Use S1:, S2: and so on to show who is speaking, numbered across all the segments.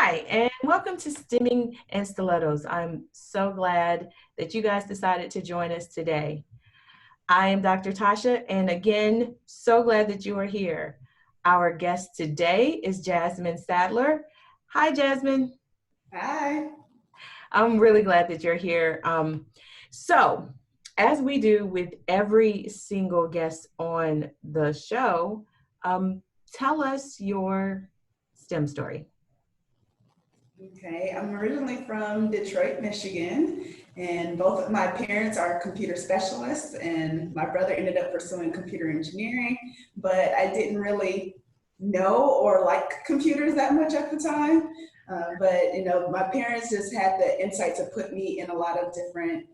S1: Hi, and welcome to Stimming and Stilettos. I'm so glad that you guys decided to join us today. I am Dr. Tasha, and again, so glad that you are here. Our guest today is Jasmine Sadler. Hi, Jasmine.
S2: Hi.
S1: I'm really glad that you're here. So, as we do with every single guest on the show, tell us your STEM story.
S2: Okay, I'm originally from Detroit, Michigan, and both of my parents are computer specialists, and my brother ended up pursuing computer engineering, but I didn't really know or like computers that much at the time. But my parents just had the insight to put me in a lot of different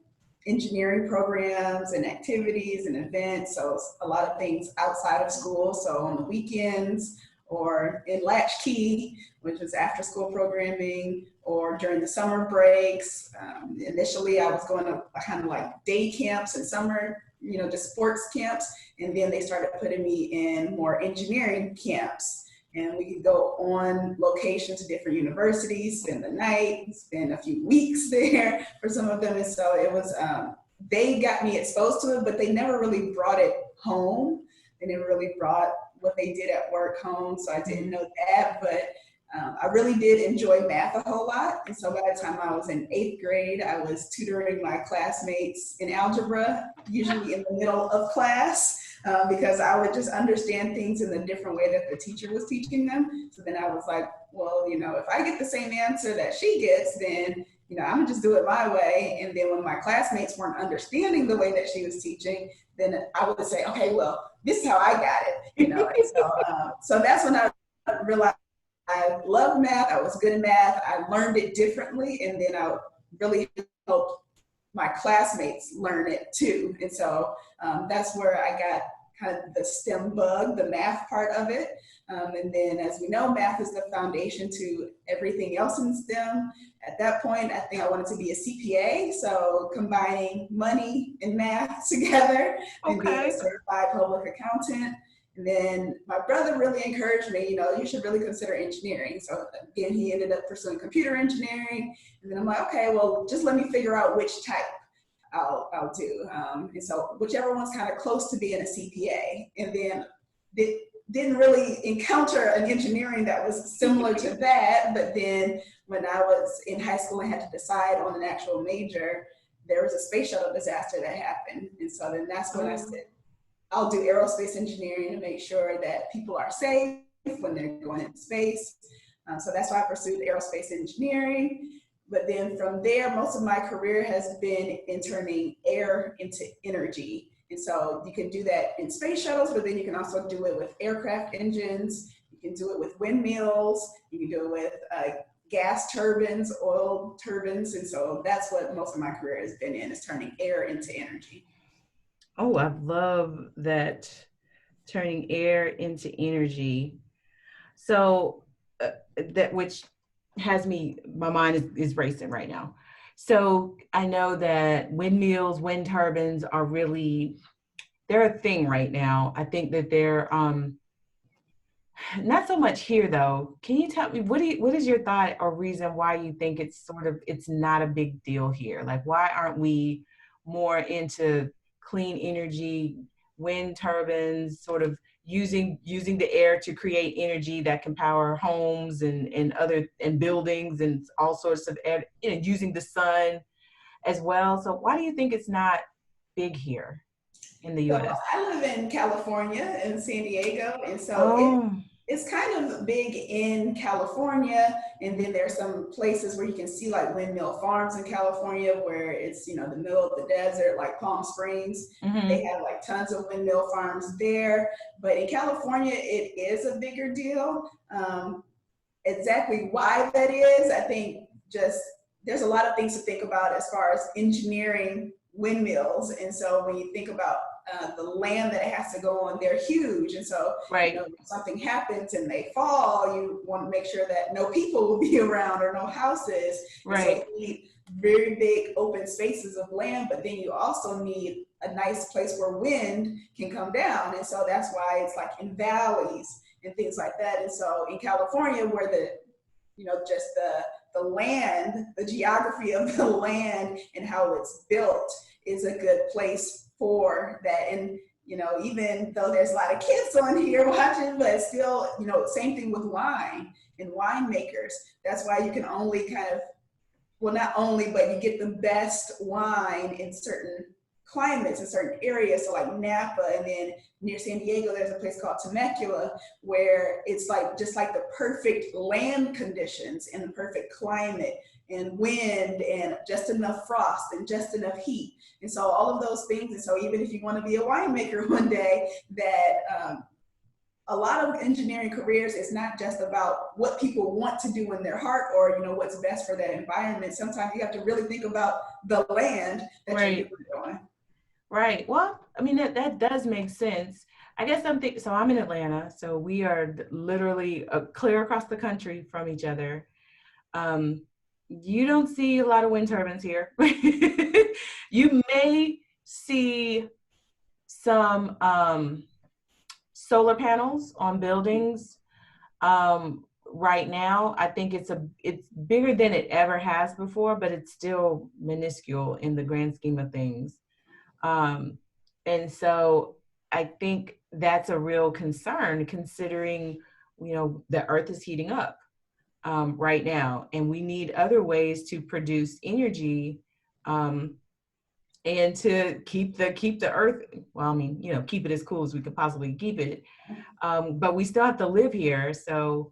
S2: engineering programs and activities and events. So it's a lot of things outside of school. So on the weekends or in Latchkey, which was after school programming, or during the summer breaks. Initially, I was going to kind of like day camps and summer, just sports camps. And then they started putting me in more engineering camps. And we could go on location to different universities, spend the night, spend a few weeks there for some of them. And so it was, they got me exposed to it, but they never really brought it home. They never really brought what they did at work home. So I didn't know that, but I really did enjoy math a whole lot. And so by the time I was in 8th grade, I was tutoring my classmates in algebra, usually in the middle of class, because I would just understand things in the different way that the teacher was teaching them. So then I was like, well, if I get the same answer that she gets, then I'm gonna just do it my way. And then when my classmates weren't understanding the way that she was teaching, then I would say, okay, well, this is how I got it, And so that's when I realized I loved math. I was good at math. I learned it differently, and then I really helped my classmates learn it too. And so that's where I got kind of the STEM bug, the math part of it. And then, as we know, math is the foundation to everything else in STEM. At that point, I think I wanted to be a CPA, so combining money and math together and being a
S1: Okay.
S2: certified public accountant. And then my brother really encouraged me, you should really consider engineering. So again, he ended up pursuing computer engineering. And then I'm like, okay, well, just let me figure out which type I'll do. And so whichever one's kind of close to being a CPA. And then didn't really encounter an engineering that was similar to that. But then when I was in high school and had to decide on an actual major, there was a space shuttle disaster that happened. And so then that's when I said, I'll do aerospace engineering to make sure that people are safe when they're going into space. So that's why I pursued aerospace engineering. But then from there, most of my career has been in turning air into energy. And so you can do that in space shuttles, but then you can also do it with aircraft engines. You can do it with windmills. You can do it with gas turbines, oil turbines. And so that's what most of my career has been in, is turning air into energy.
S1: Oh, I love that, turning air into energy. So that which has me, my mind is racing right now. So I know that windmills, wind turbines are really, they're a thing right now. I think that they're not so much here though. Can you tell me what is your thought or reason why you think it's not a big deal here? Like, why aren't we more into clean energy, wind turbines, sort of using the air to create energy that can power homes and other and buildings and all sorts of air, using the sun as well. So why do you think it's not big here in the
S2: So
S1: US?
S2: I live in California, in San Diego, and so
S1: Oh,
S2: it's kind of big in California. And then there's some places where you can see like windmill farms in California, where it's the middle of the desert, like Palm Springs. They
S1: hmm.
S2: have like tons of windmill farms there. But in California, it is a bigger deal. Exactly why that is, I think just there's a lot of things to think about as far as engineering windmills. And so when you think about the land that it has to go on, they're huge. And so,
S1: Right.
S2: if something happens and they fall, you want to make sure that no people will be around or no houses. And so
S1: Right.
S2: you need very big open spaces of land, but then you also need a nice place where wind can come down. And so that's why it's like in valleys and things like that. And so in California, where the just the land, the geography of the land and how it's built is a good place for that. And even though there's a lot of kids on here watching, but still, same thing with wine and winemakers. That's why you can only kind of, well, not only, but you get the best wine in certain climates in certain areas. So like Napa, and then near San Diego, there's a place called Temecula where it's like just like the perfect land conditions and the perfect climate and wind and just enough frost and just enough heat. And so all of those things. And so even if you want to be a winemaker one day, that a lot of engineering careers is not just about what people want to do in their heart or what's best for that environment. Sometimes you have to really think about the land that you're
S1: Right.
S2: doing on.
S1: Right. Well, I mean, that does make sense. I guess so I'm in Atlanta, so we are literally clear across the country from each other. You don't see a lot of wind turbines here. You may see some solar panels on buildings. Right now, I think it's bigger than it ever has before, but it's still minuscule in the grand scheme of things. Um, and so I think that's a real concern, considering, the earth is heating up right now, and we need other ways to produce energy, and to keep the earth, well, I mean, keep it as cool as we could possibly keep it. But we still have to live here. So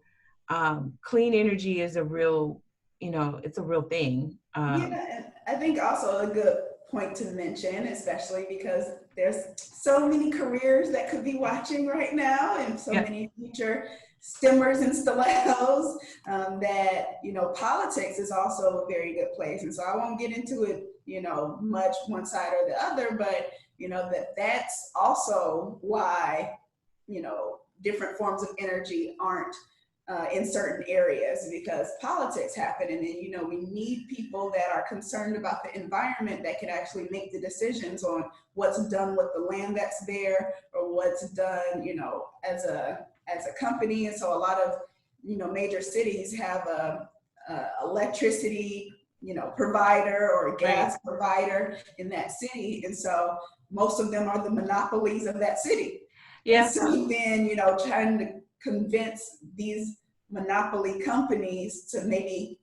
S1: clean energy is a real, it's a real thing.
S2: Yeah, and I think also a good point to mention, especially because there's so many careers that could be watching right now and so
S1: Yeah.
S2: many future stimmers and stilettos, that, politics is also a very good place. And so I won't get into it, much one side or the other, but, that's also why, different forms of energy aren't in certain areas, because politics happen. And then, we need people that are concerned about the environment that can actually make the decisions on what's done with the land that's there, or what's done, as a company. And so a lot of, major cities have a electricity, provider or a gas
S1: Right.
S2: provider in that city. And so most of them are the monopolies of that city. And
S1: Yeah.
S2: so then, trying to convince these monopoly companies to maybe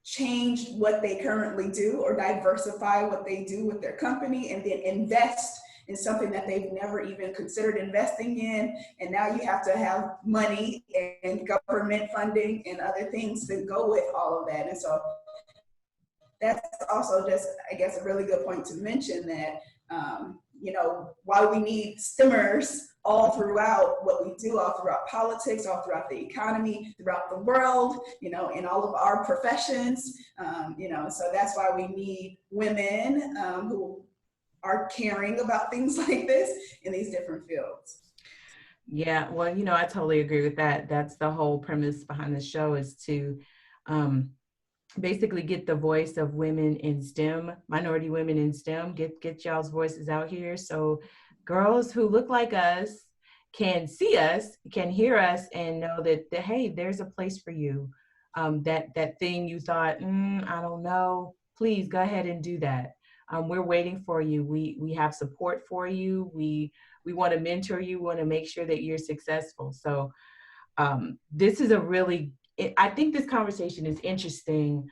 S2: change what they currently do or diversify what they do with their company, and then invest in something that they've never even considered investing in. And now you have to have money and government funding and other things to go with all of that. And so that's also just, I guess, a really good point to mention that, while we need stimmers all throughout what we do, all throughout politics, all throughout the economy, throughout the world, in all of our professions, so that's why we need women who are caring about things like this in these different fields.
S1: Yeah. Well, I totally agree with that. That's the whole premise behind the show, is to um, basically get the voice of women in STEM, minority women in STEM, get y'all's voices out here, so girls who look like us can see us, can hear us, and know that hey, there's a place for you. That thing you thought, I don't know, please go ahead and do that. We're waiting for you. We have support for you. We want to mentor you. We want to make sure that you're successful. So this is I think this conversation is interesting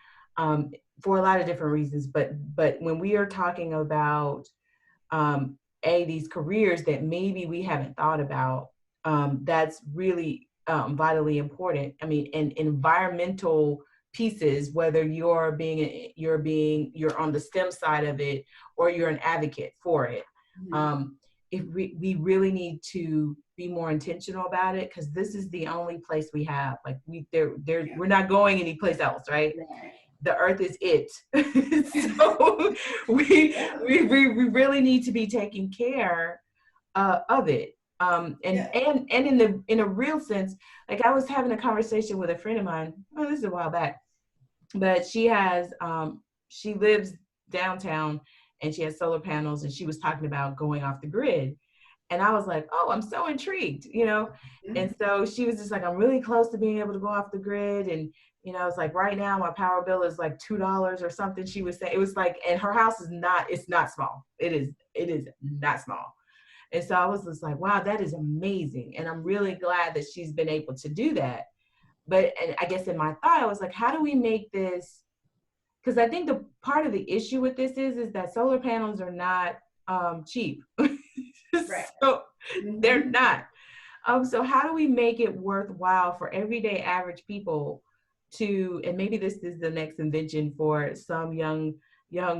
S1: for a lot of different reasons, but when we are talking about these careers that maybe we haven't thought about, that's really vitally important. I mean, and environmental pieces, whether you're on the STEM side of it or you're an advocate for it. If we really need to be more intentional about it, because this is the only place we have. Like we're not going anyplace else, right?
S2: Right.
S1: The earth is it. So we really need to be taking care of it. And
S2: Yeah.
S1: in a real sense, like I was having a conversation with a friend of mine, this is a while back, but she lives downtown and she has solar panels, and she was talking about going off the grid. And I was like, oh, I'm so intrigued, you know? And so she was just like, I'm really close to being able to go off the grid. And, you know, it's like right now my power bill is like $2 or something. She was saying, it was like, and her house is not, it's not small. It is not small. And so I was just like, wow, that is amazing. And I'm really glad that she's been able to do that. But and I guess in my thought, I was like, how do we make this? Because I think the part of the issue with this is that solar panels are not cheap.
S2: Right.
S1: So they're
S2: Mm-hmm.
S1: not. So how do we make it worthwhile for everyday average people to, and maybe this is the next invention for some young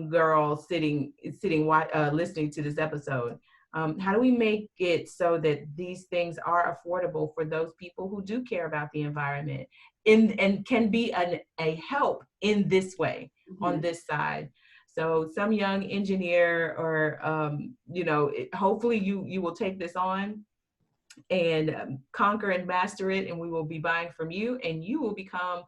S1: girl listening to this episode. How do we make it so that these things are affordable for those people who do care about the environment and can be a help in this way on
S2: Mm-hmm.
S1: this side? So some young engineer or, hopefully you will take this on and conquer and master it, and we will be buying from you and you will become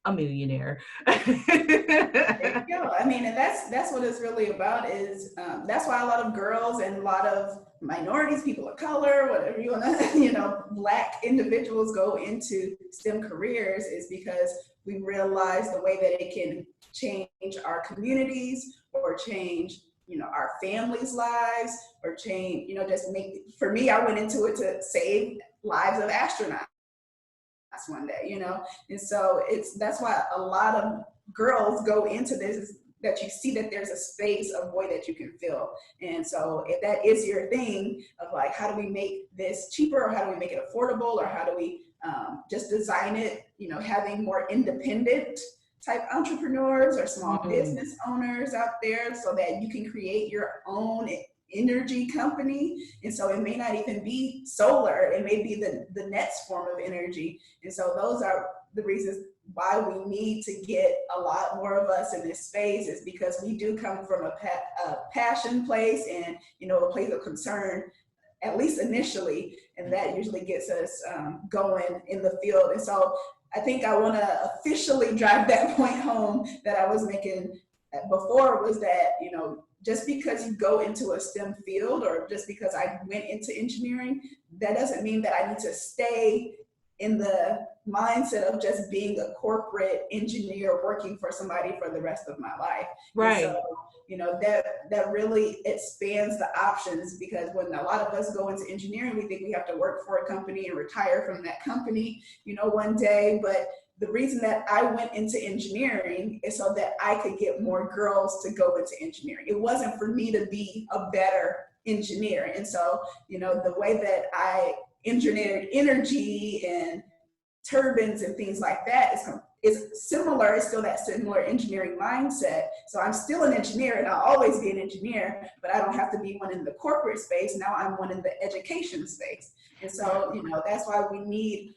S1: a millionaire.
S2: There you go. I mean, and that's what it's really about. Is that's why a lot of girls and a lot of minorities, people of color, whatever you want to, Black individuals go into STEM careers is because we realize the way that it can change our communities or change, our families' lives or change, just make. For me, I went into it to save lives of astronauts one day, and so that's why a lot of girls go into this, is that you see that there's a space of void that you can fill. And so if that is your thing of like, how do we make this cheaper, or how do we make it affordable, or how do we just design it, having more independent type entrepreneurs or small
S1: Mm,
S2: business owners out there so that you can create your own energy company. And so it may not even be solar, it may be the next form of energy. And so those are the reasons why we need to get a lot more of us in this space, is because we do come from a passion place and, a place of concern, at least initially, and that usually gets us going in the field. And so I think I want to officially drive that point home that I was making before, was that, just because you go into a STEM field, or just because I went into engineering, that doesn't mean that I need to stay in the mindset of just being a corporate engineer working for somebody for the rest of my life. And so,
S1: right.
S2: that really expands the options, because when a lot of us go into engineering, we think we have to work for a company and retire from that company, one day. But the reason that I went into engineering is so that I could get more girls to go into engineering. It wasn't for me to be a better engineer. And so, the way that I engineered energy and turbines and things like that is similar. It's still that similar engineering mindset. So I'm still an engineer, and I'll always be an engineer, but I don't have to be one in the corporate space. Now I'm one in the education space. And so, that's why we need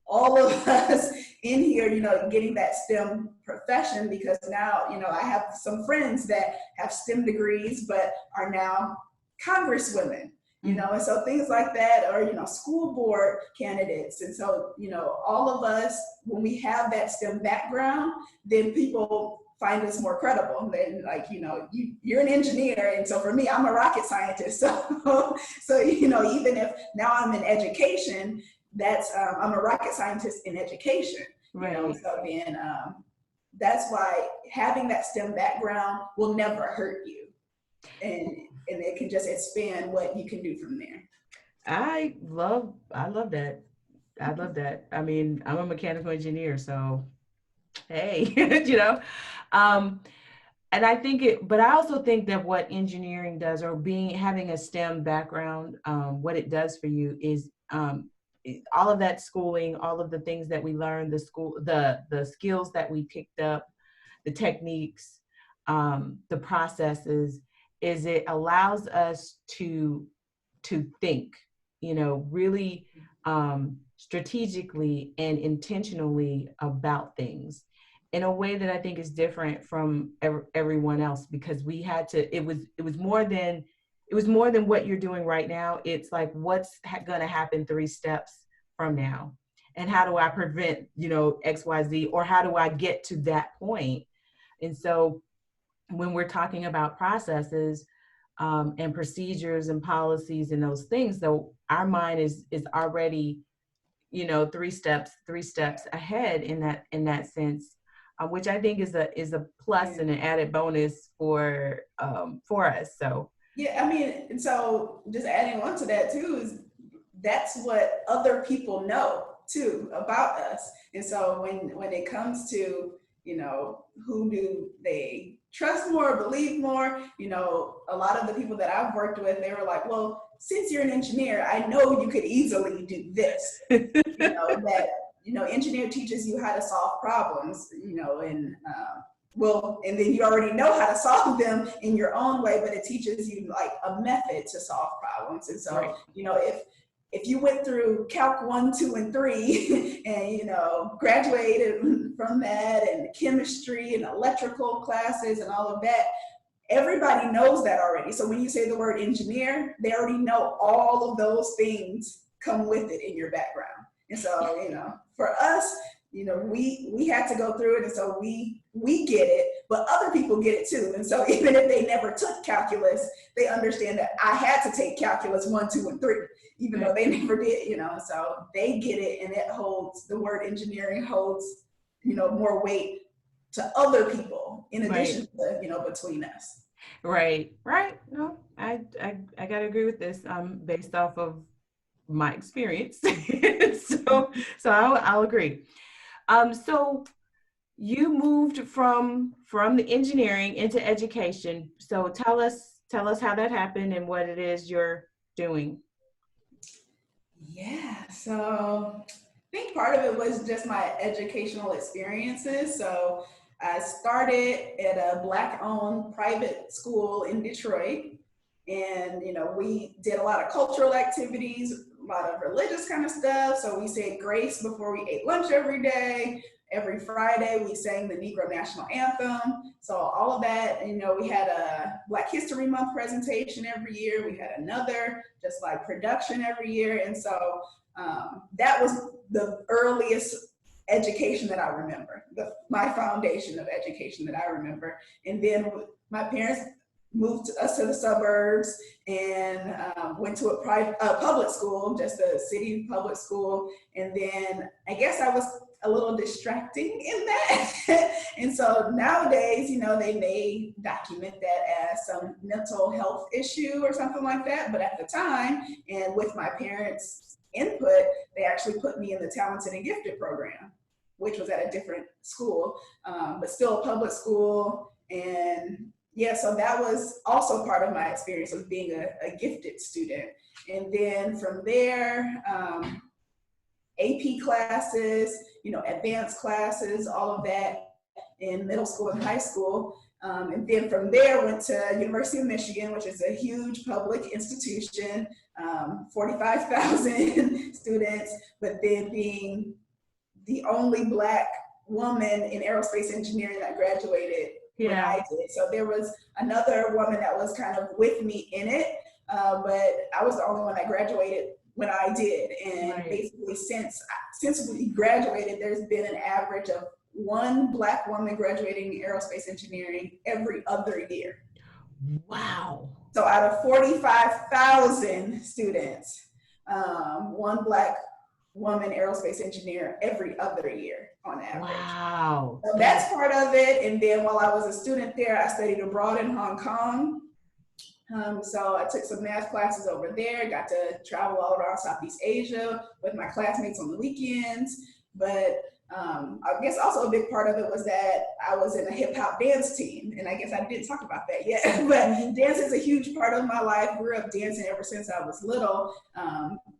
S2: all of us in here, getting that STEM profession, because now, I have some friends that have STEM degrees, but are now congresswomen, and so things like that, or, school board candidates. And so, all of us, when we have that STEM background, then people find us more credible. And then, like, you're an engineer. And so for me, I'm a rocket scientist. So, even if now I'm in education, I'm a rocket scientist in education,
S1: Right.
S2: so then that's why having that STEM background will never hurt you. And it can just expand what you can do from there.
S1: I love that. I love that. I mean, I'm a mechanical engineer, so hey, you know. Um, and I think but I also think that what engineering does, or having a STEM background, what it does for you is all of that schooling, all of the things that we learned, the skills that we picked up, the techniques, the processes, is it allows us to think, really strategically and intentionally about things in a way that I think is different from everyone else, because we had to, it was more than what you're doing right now. It's like, what's going to happen 3 steps from now? And how do I prevent, XYZ, or how do I get to that point? And so when we're talking about processes, and procedures and policies and those things. So our mind is already, three steps ahead in that sense, which I think is a plus
S2: Yeah.
S1: and an added bonus for us. So
S2: Yeah, I mean, and so just adding on to that too is that's what other people know too about us. And so when it comes to, who do they trust more, believe more, a lot of the people that I've worked with, they were like, well, since you're an engineer, I know you could easily do this. That engineer teaches you how to solve problems, and well, and then you already know how to solve them in your own way, but it teaches you like a method to solve problems. And so,
S1: right,
S2: if you went through Calc 1, 2, and 3 and graduated from that, and chemistry and electrical classes and all of that, everybody knows that already. So when you say the word engineer, they already know all of those things come with it in your background. And so, for us, we had to go through it, and so we get it, but other people get it too. And so even if they never took calculus, they understand that I had to take calculus 1, 2, and 3, even though they never did, so they get it, and it holds, the word engineering holds, more weight to other people in
S1: right,
S2: addition to, between us.
S1: right. No, I gotta agree with this. Based off of my experience. So I'll agree. So you moved from the engineering into education. So tell us how that happened and what it is you're doing.
S2: Yeah, so I think part of it was just my educational experiences. So I started at a Black-owned private school in Detroit, and we did a lot of cultural activities, a lot of religious kind of stuff. So we said grace before we ate lunch every day. Every Friday we sang the Negro National Anthem. So all of that, we had a Black History Month presentation every year. We had another just like production every year. And so that was the earliest education that I remember, my foundation of education that I remember. And then my parents moved us to the suburbs, and went to a public school, just a city public school. And then I guess I was a little distracting in that. And so nowadays, they may document that as some mental health issue or something like that. But at the time, and with my parents' input, they actually put me in the talented and gifted program, which was at a different school, but still a public school. And yeah, so that was also part of my experience of being a gifted student. And then from there, AP classes, advanced classes, all of that in middle school and high school. And then from there, went to University of Michigan, which is a huge public institution, 45,000 students, but then being the only Black woman in aerospace engineering that graduated when I did. So there was another woman that was kind of with me in it, but I was the only one that graduated when I did. And basically since we graduated, there's been an average of one Black woman graduating aerospace engineering every other year.
S1: Wow.
S2: So out of 45,000 students, one Black woman aerospace engineer every other year on average.
S1: Wow.
S2: So that's part of it. And then while I was a student there, I studied abroad in Hong Kong. So I took some math classes over there, got to travel all around Southeast Asia with my classmates on the weekends. But I guess also a big part of it was that I was in a hip hop dance team. And I guess I didn't talk about that yet, but dance is a huge part of my life. Grew up dancing ever since I was little,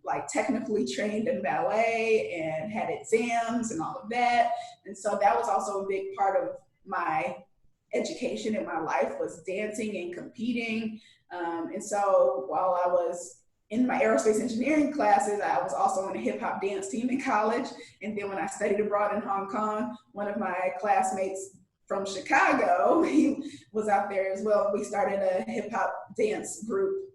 S2: like technically trained in ballet and had exams and all of that. And so that was also a big part of my education in my life, was dancing and competing. And so while I was in my aerospace engineering classes, I was also on a hip hop dance team in college. And then when I studied abroad in Hong Kong, one of my classmates from Chicago, he was out there as well. We started a hip hop dance group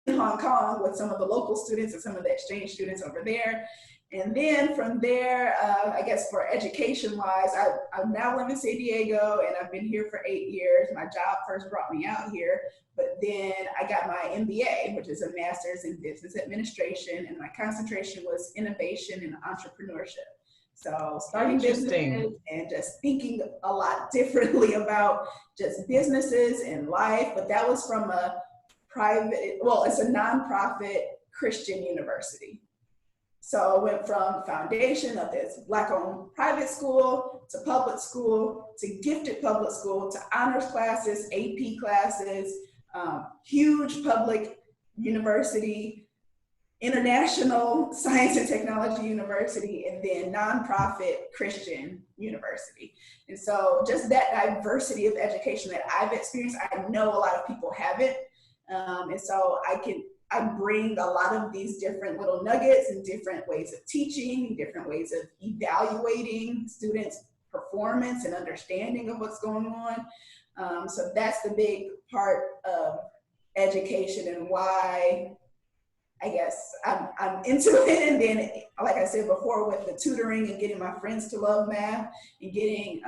S2: in Hong Kong with some of the local students and some of the exchange students over there. And then from there, I guess for education wise, I now live in San Diego and I've been here for 8 years. My job first brought me out here, but then I got my MBA, which is a master's in business administration, and my concentration was innovation and entrepreneurship. So starting
S1: Interesting.
S2: businesses and just thinking a lot differently about just businesses and life. But that was from a private, well, it's a nonprofit Christian university. So I went from foundation of this Black-owned private school to public school to gifted public school to honors classes, AP classes, huge public university, international science and technology university, and then nonprofit Christian university. And so just that diversity of education that I've experienced, I know a lot of people haven't. And so I bring a lot of these different little nuggets and different ways of teaching, different ways of evaluating students' performance and understanding of what's going on. So that's the big part of education and why I guess I'm into it. And then, like I said before, with the tutoring and getting my friends to love math and getting,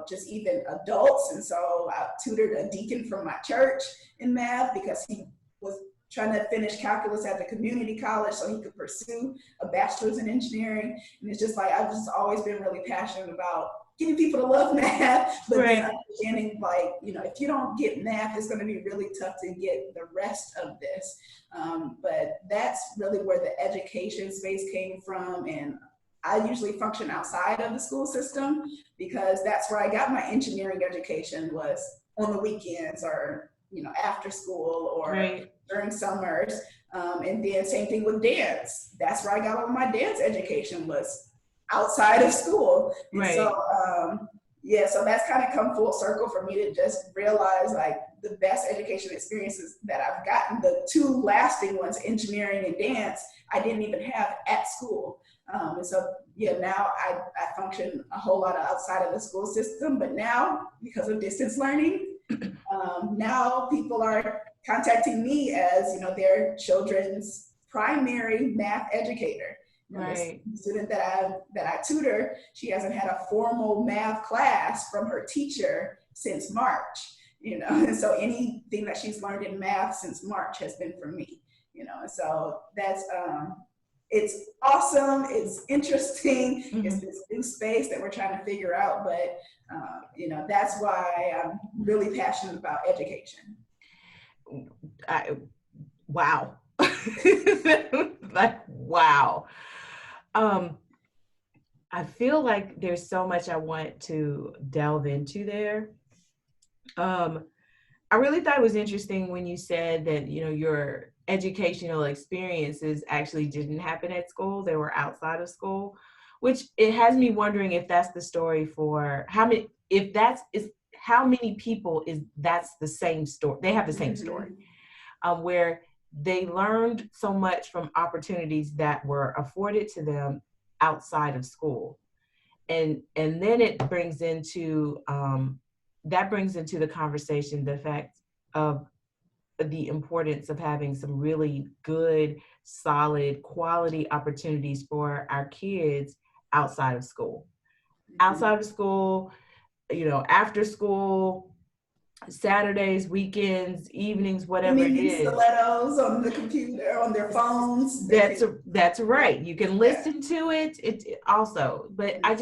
S2: just even adults. And so I tutored a deacon from my church in math because he was trying to finish calculus at the community college so he could pursue a bachelor's in engineering. And it's just like, I've just always been really passionate about getting people to love math, but then understanding if you don't get math, it's going to be really tough to get the rest of this. But that's really where the education space came from. And I usually function outside of the school system because that's where I got my engineering education, was on the weekends or, after school or during summers. And then same thing with dance. That's where I got all my dance education, was outside of school. And so, so that's kind of come full circle for me to just realize like the best education experiences that I've gotten, the two lasting ones, engineering and dance, I didn't even have at school. And so, now I function a whole lot outside of the school system, but now because of distance learning, now people are contacting me as, their children's primary math educator. The student that I tutor, she hasn't had a formal math class from her teacher since March, and so anything that she's learned in math since March has been from me, and so that's, it's awesome, it's interesting, it's this new space that we're trying to figure out, but, that's why I'm really passionate about education.
S1: Wow. Like, wow. I feel like there's so much I want to delve into there. I really thought it was interesting when you said that, your educational experiences actually didn't happen at school. They were outside of school, which it has me wondering if that's the story for how many people that's the same story. They have the same story, where they learned so much from opportunities that were afforded to them outside of school. And then it brings into, the conversation, the fact of the importance of having some really good, solid, quality opportunities for our kids outside of school. Outside of school, after school, Saturdays, weekends, evenings, whatever it is.
S2: Stilettos on the computer, on their phones.
S1: That's right. You can listen to it. It also, but I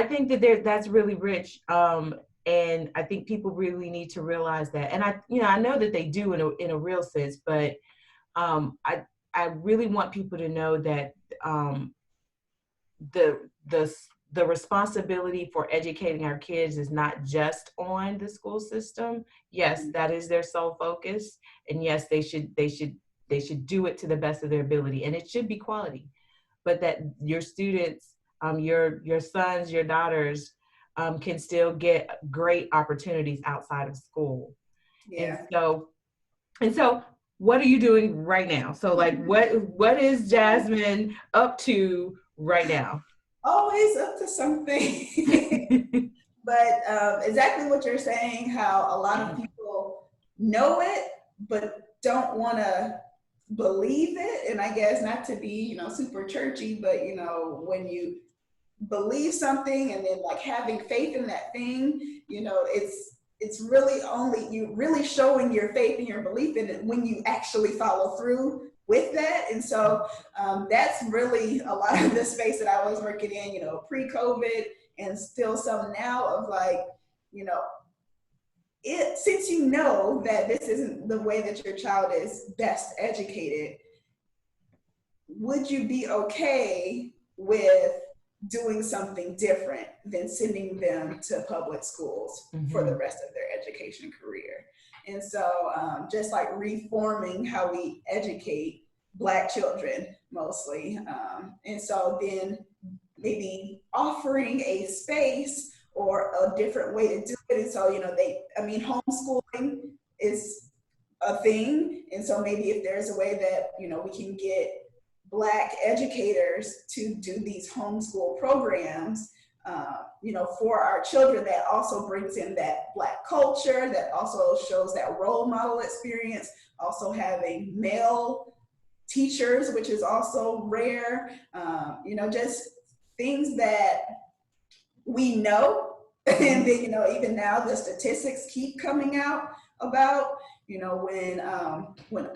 S1: think that that's really rich. And I think people really need to realize that. And I know that they do in a real sense, but I really want people to know that the responsibility for educating our kids is not just on the school system. Yes, that is their sole focus. And yes, they should do it to the best of their ability. And it should be quality, but that your students, your sons, your daughters, can still get great opportunities outside of school. Yeah. And so what are you doing right now? So like, what is Jasmine up to right now?
S2: Always up to something. But exactly what you're saying, how a lot of people know it, but don't want to believe it, and I guess not to be, super churchy, but when you believe something and then like having faith in that thing, it's really only you really showing your faith and your belief in it when you actually follow through with that. And so that's really a lot of the space that I was working in, pre-COVID, and still some now, of like, you know, since you know that this isn't the way that your child is best educated, would you be okay with doing something different than sending them to public schools for the rest of their education career? And so just like reforming how we educate Black children mostly. And so then maybe offering a space or a different way to do it. And so, homeschooling is a thing. And so maybe if there's a way that, we can get Black educators to do these homeschool programs, for our children, that also brings in that Black culture, that also shows that role model experience, also having male teachers, which is also rare, just things that we know. And then, even now the statistics keep coming out about, when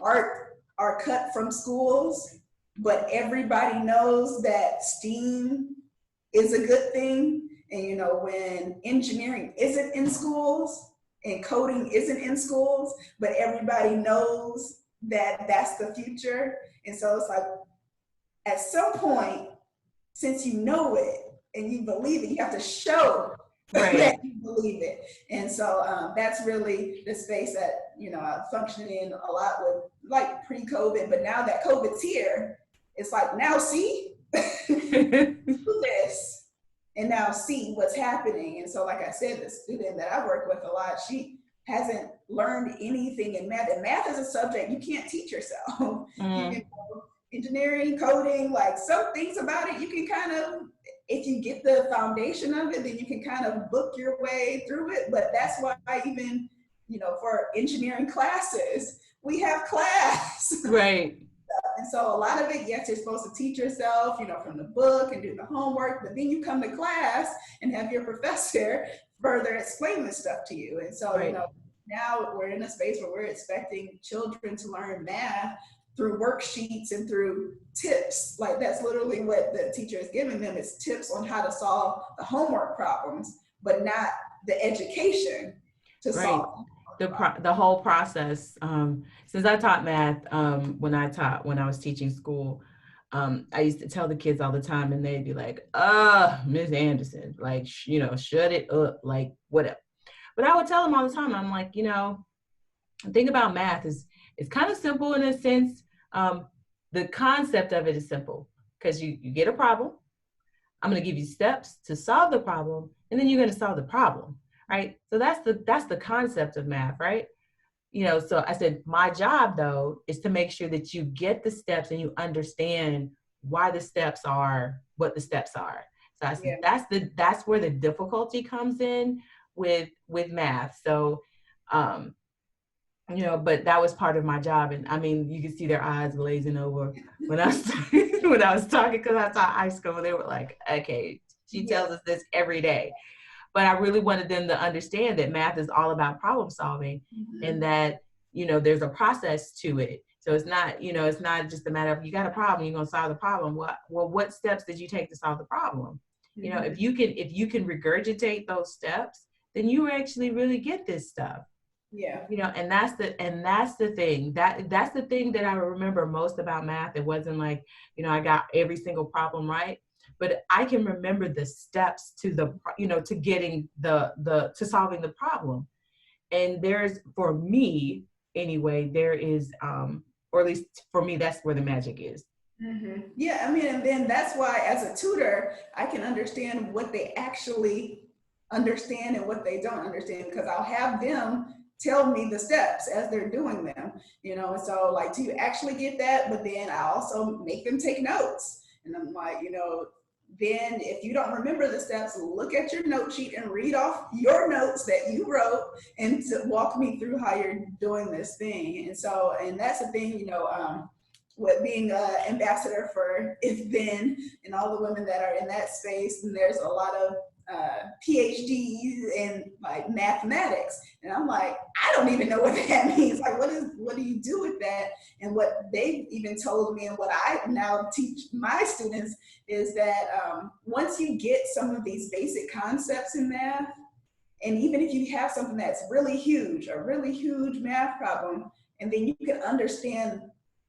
S2: art are cut from schools, but everybody knows that STEAM is a good thing. And, when engineering isn't in schools and coding isn't in schools, but everybody knows that that's the future. And so it's like, at some point, since you know it and you believe it, you have to show that you believe it. And so that's really the space that, I function in a lot with, like pre-COVID, but now that COVID's here, it's like, now see, do this, and now see what's happening. And so, like I said, the student that I work with a lot, she hasn't learned anything in math. And math is a subject you can't teach yourself. Engineering, coding, like some things about it, you can kind of, if you get the foundation of it, then you can kind of book your way through it. But that's why even, for engineering classes, we have class.
S1: Right.
S2: And so a lot of it, yes, you're supposed to teach yourself, from the book and do the homework, but then you come to class and have your professor further explain this stuff to you. And so, now we're in a space where we're expecting children to learn math through worksheets and through tips. Like that's literally what the teacher is giving them, is tips on how to solve the homework problems, but not the education to solve
S1: the whole process. Since I taught math, when I was teaching school, I used to tell the kids all the time, and they'd be like, Miss Anderson, like, shut it up, like whatever. But I would tell them all the time, I'm like, the thing about math is it's kind of simple in a sense. The concept of it is simple, because you get a problem. I'm going to give you steps to solve the problem, and then you're going to solve the problem. Right. So that's the concept of math, right? So I said, my job though, is to make sure that you get the steps and you understand why the steps are what the steps are. So I said, that's where the difficulty comes in with math. So, but that was part of my job. And I mean, you could see their eyes glazing over when I was talking, because I taught high school. They were like, okay, she tells us this every day. But I really wanted them to understand that math is all about problem solving, and that, there's a process to it. So it's not, it's not just a matter of, you got a problem, you're going to solve the problem. Well, what steps did you take to solve the problem? If you can regurgitate those steps, then you actually really get this stuff. And that's the thing that's the thing that I remember most about math. It wasn't like, I got every single problem right, but I can remember the steps to to getting to solving the problem. And there's, for me anyway, there is, or at least for me, that's where the magic is.
S2: Yeah, I mean, and then that's why as a tutor, I can understand what they actually understand and what they don't understand, because I'll have them tell me the steps as they're doing them, and so like, do you actually get that? But then I also make them take notes, and I'm like, then if you don't remember the steps, look at your note sheet and read off your notes that you wrote, and to walk me through how you're doing this thing. And so, and that's the thing, with being an ambassador for If Then and all the women that are in that space. And there's a lot of PhDs in like mathematics. And I'm like, I don't even know what that means. Like, what do you do with that? And what they've even told me and what I now teach my students is that once you get some of these basic concepts in math, and even if you have something that's really huge, a really huge math problem, and then you can understand,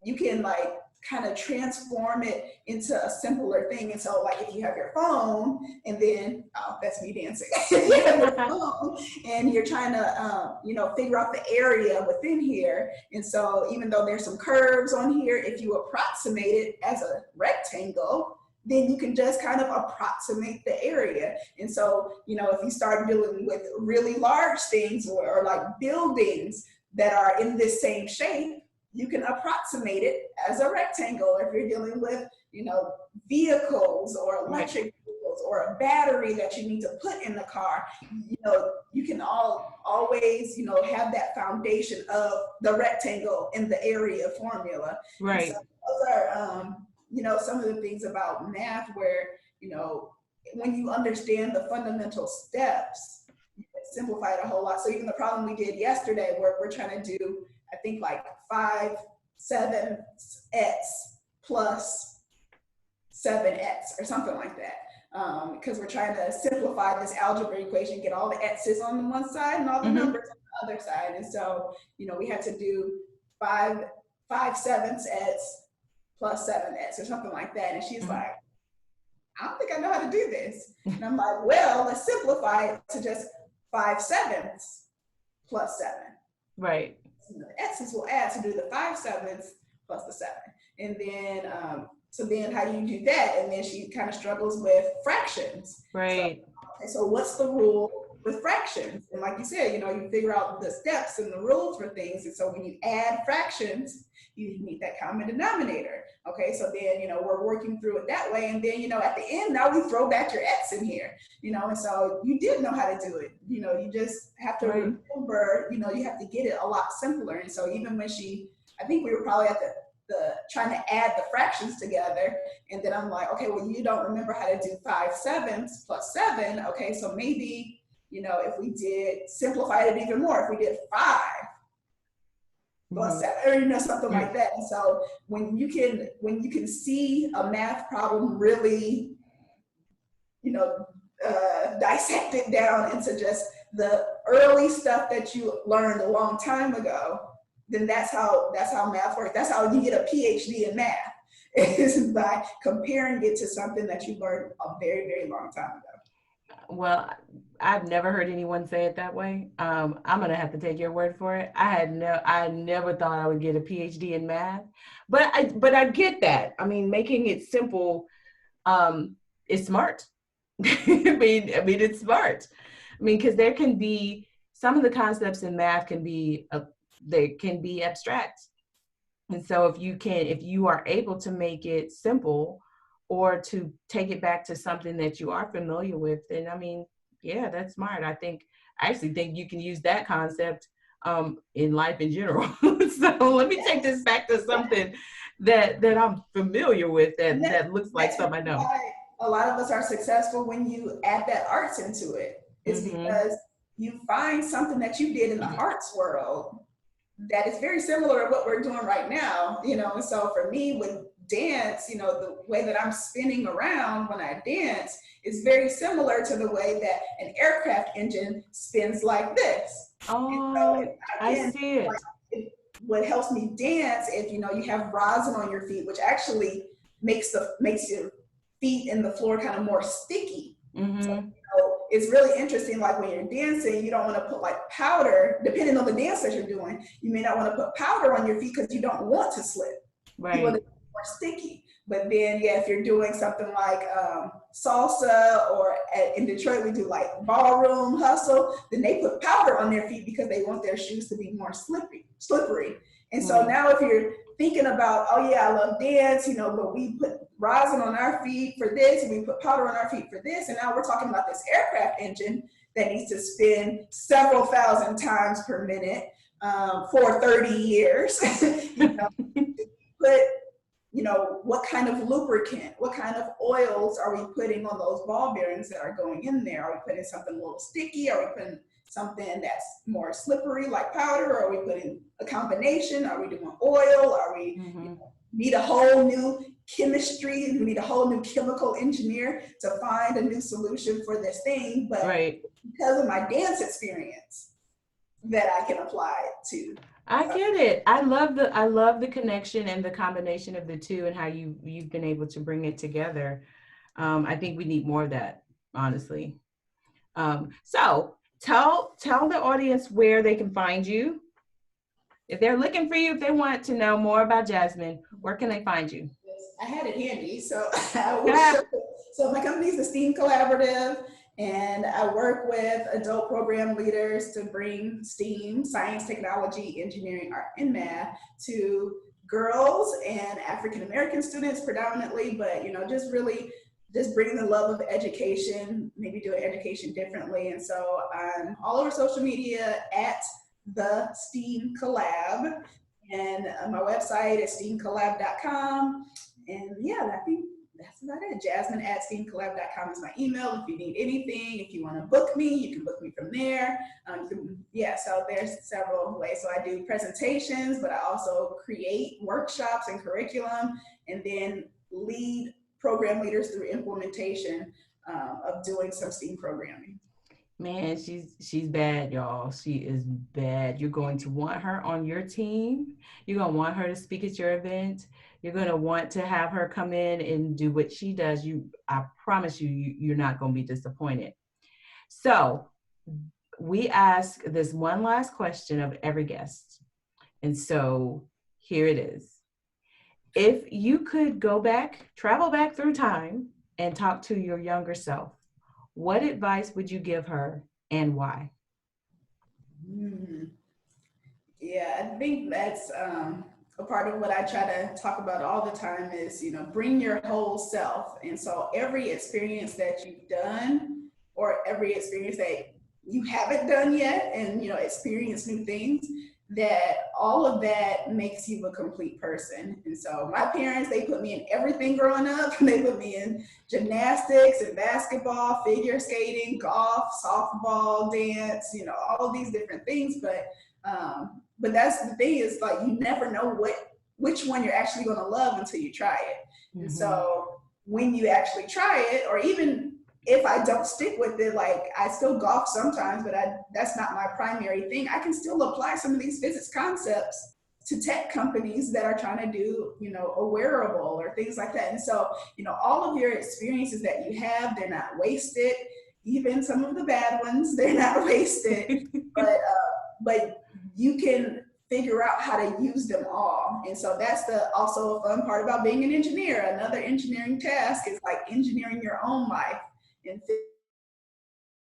S2: you can like kind of transform it into a simpler thing. And so like if you have your phone and then, oh, that's me dancing. You have your phone and you're trying to, you know, figure out the area within here. And so even though there's some curves on here, if you approximate it as a rectangle, then you can just kind of approximate the area. And so, you know, if you start dealing with really large things or like buildings that are in this same shape, you can approximate it as a rectangle. If you're dealing with, you know, vehicles or electric vehicles or a battery that you need to put in the car, you know, you can always, you know, have that foundation of the rectangle in the area formula.
S1: Right.
S2: And so those are, you know, some of the things about math where, you know, when you understand the fundamental steps, you can simplify it a whole lot. So even the problem we did yesterday where we're trying to do, I think like 5/7 x plus 7x or something like that. Because we're trying to simplify this algebra equation, get all the x's on one side and all the numbers on the other side. And so, you know, we had to do 5/7 x plus 7x or something like that. And she's like, I don't think I know how to do this. And I'm like, well, let's simplify it to just 5/7 plus 7.
S1: Right.
S2: The x's will add to do the 5/7 plus the 7. And then, so then how do you do that? And then she kind of struggles with fractions.
S1: Right.
S2: So what's the rule with fractions? And like you said, you know, you figure out the steps and the rules for things. And so when you add fractions, you need that common denominator. Okay, so then, you know, we're working through it that way. And then, you know, at the end, now we throw back your x in here, you know, and so you did know how to do it. You know, you just have to remember, you know, you have to get it a lot simpler. And so even when I think we were probably at the trying to add the fractions together. And then I'm like, okay, well, you don't remember how to do 5/7 plus 7. Okay, so maybe, you know, if we did simplify it even more, if we did 5 plus 7, or, you know, something like that. And so when you can see a math problem really, you know, dissect it down into just the early stuff that you learned a long time ago, then that's how math works. That's how you get a PhD in math, is by comparing it to something that you learned a very, very long time ago.
S1: Well, I've never heard anyone say it that way. I'm gonna have to take your word for it. I never thought I would get a PhD in math, but I get that. I mean, making it simple is smart. I mean, it's smart. I mean, because there can be some of the concepts in math they can be abstract, and so if you are able to make it simple, or to take it back to something that you are familiar with, then I mean, yeah, that's smart. I actually think you can use that concept in life in general. So let me take this back to something that I'm familiar with, that looks like something I know.
S2: A lot of us are successful when you add that arts into it. It's because you find something that you did in the arts world that is very similar to what we're doing right now, you know. And so for me with dance, you know, the way that I'm spinning around when I dance is very similar to the way that an aircraft engine spins like this.
S1: Oh, so, I see it.
S2: Like, what helps me dance, if you know, you have rosin on your feet, which actually makes your feet in the floor kind of more sticky. So, you know, it's really interesting, like when you're dancing, you don't want to put like powder, depending on the dance that you're doing, you may not want to put powder on your feet because you don't want to slip.
S1: Right.
S2: You want to be more sticky. But then, yeah, if you're doing something like salsa, or in Detroit, we do like ballroom hustle, then they put powder on their feet because they want their shoes to be more slippery. And so now if you're thinking about, oh yeah, I love dance, you know, but we put rosin on our feet for this, and we put powder on our feet for this, and now we're talking about this aircraft engine that needs to spin several thousand times per minute for 30 years. You know, but what kind of lubricant, what kind of oils are we putting on those ball bearings that are going in there? Are we putting something a little sticky? Are we putting something that's more slippery like powder? Are we putting a combination? Are we doing oil? Are we need a whole new chemistry? We need a whole new chemical engineer to find a new solution for this thing. But
S1: Right.
S2: because of my dance experience, that I can apply it to.
S1: I get it. I love the connection and the combination of the two and how you've been able to bring it together. I think we need more of that, honestly. So tell the audience where they can find you. If they're looking for you, if they want to know more about Jasmine, where can they find you?
S2: I had it handy, so I will show it. So my company is the STEAM Collaborative, and I work with adult program leaders to bring STEAM, science, technology, engineering, art, and math to girls and African American students predominantly, but just bringing the love of education, maybe doing education differently. And so I'm all over social media at the STEAM Collab, and my website is steamcollab.com. And yeah, I think that's about it. Jasmine at steamcollab.com is my email. If you need anything, if you want to book me, you can book me from there. So there's several ways. So I do presentations, but I also create workshops and curriculum, and then lead program leaders through implementation of doing some STEAM programming.
S1: Man, she's bad, y'all. She is bad. You're going to want her on your team. You're going to want her to speak at your event. You're going to want to have her come in and do what she does. I promise you're not going to be disappointed. So we ask this one last question of every guest. And so here it is. If you could travel back through time and talk to your younger self, what advice would you give her and why?
S2: Yeah, I think that's a part of what I try to talk about all the time is, bring your whole self. And so every experience that you've done or every experience that you haven't done yet and, experience new things, that all of that makes you a complete person. And so my parents, they put me in everything growing up. They put me in gymnastics and basketball, figure skating, golf, softball, dance, all of these different things. But that's the thing is like, you never know which one you're actually going to love until you try it. And so when you actually try it, or even if I don't stick with it, like I still golf sometimes, but that's not my primary thing. I can still apply some of these physics concepts to tech companies that are trying to do, a wearable or things like that. And so, all of your experiences that you have, they're not wasted. Even some of the bad ones, they're not wasted. But you can figure out how to use them all. And so that's also a fun part about being an engineer. Another engineering task is like engineering your own life and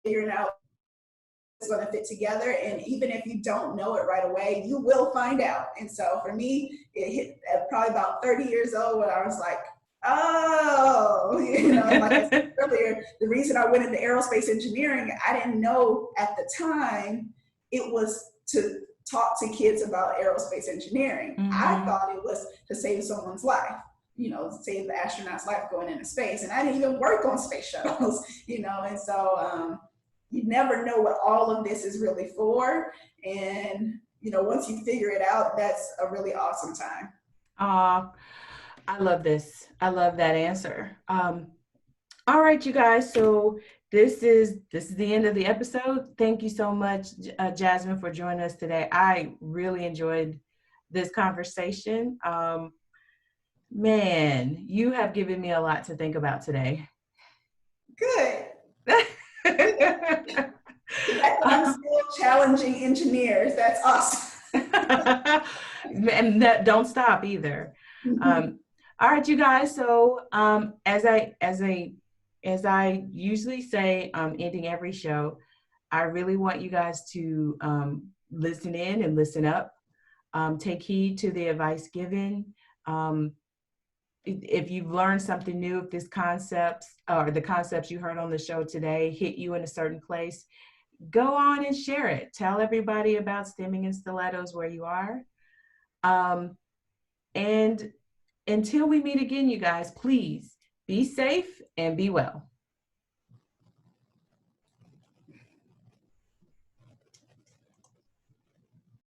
S2: figuring out it's going to fit together. And even if you don't know it right away, you will find out. And so for me, it hit at probably about 30 years old when I was like, oh, like I said earlier, the reason I went into aerospace engineering, I didn't know at the time it was to talk to kids about aerospace engineering. I thought it was to save someone's life. Save the astronaut's life going into space. And I didn't even work on space shuttles, and so you never know what all of this is really for. And, once you figure it out, that's a really awesome time.
S1: I love this. I love that answer. All right, you guys. So this is the end of the episode. Thank you so much, Jasmine, for joining us today. I really enjoyed this conversation. Man, you have given me a lot to think about today.
S2: Good. I'm still challenging engineers. That's awesome.
S1: And don't stop either. All right, you guys. So as I usually say, ending every show, I really want you guys to listen in and listen up. Take heed to the advice given. If you've learned something new, if this concepts or the concepts you heard on the show today hit you in a certain place, go on and share it. Tell everybody about Stimming and Stilettos where you are. And Until we meet again, you guys, please be safe and be well.